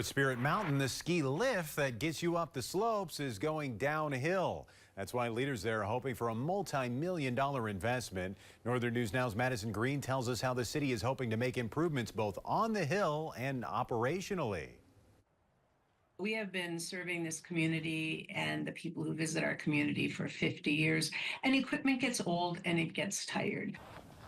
At Spirit Mountain, the ski lift that gets you up the slopes is going downhill. That's why leaders there are hoping for a multi-million-dollar investment. Northern News Now's Madison Green tells us how the city is hoping to make improvements both on the hill and operationally. We have been serving this community and the people who visit our community for 50 years, and equipment gets old and it gets tired.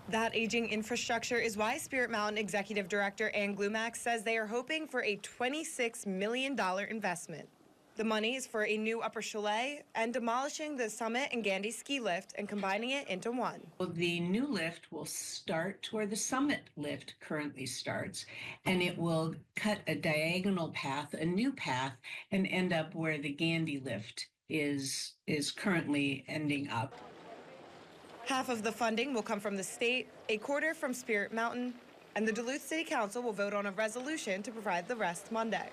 That aging infrastructure is why Spirit Mountain Executive Director Ann Glumack says they are hoping for a $26 million investment. The money is for a new upper chalet and demolishing the Summit and Gandy ski lift and combining it into one. The new lift will start where the Summit lift currently starts, and it will cut a diagonal path, a new path, and end up where the Gandy lift is currently ending up. Half of the funding will come from the state, a quarter from Spirit Mountain, and the Duluth City Council will vote on a resolution to provide the rest Monday.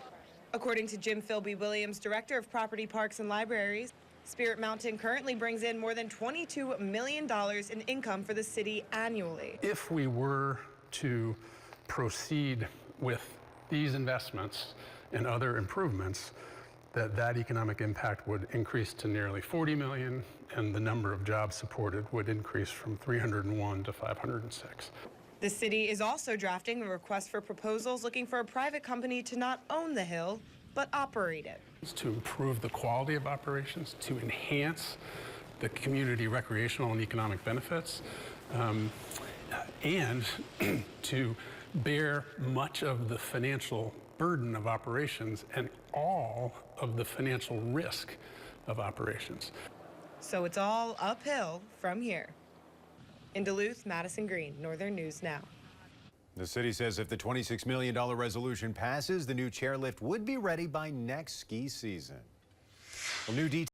According to Jim Philby-Williams, Director of Property, Parks, and Libraries, Spirit Mountain currently brings in more than $22 million in income for the city annually. If we were to proceed with these investments and other improvements, that economic impact would increase to nearly 40 million, and the number of jobs supported would increase from 301 to 506. The city is also drafting a request for proposals looking for a private company to not own the hill, but operate it. To improve the quality of operations, to enhance the community recreational and economic benefits, and to bear much of the financial burden of operations and all of the financial risk of operations. So it's all uphill from here. In Duluth, Madison Green, Northern News Now. The city says if the $26 million resolution passes, the new chairlift would be ready by next ski season. Well, new details.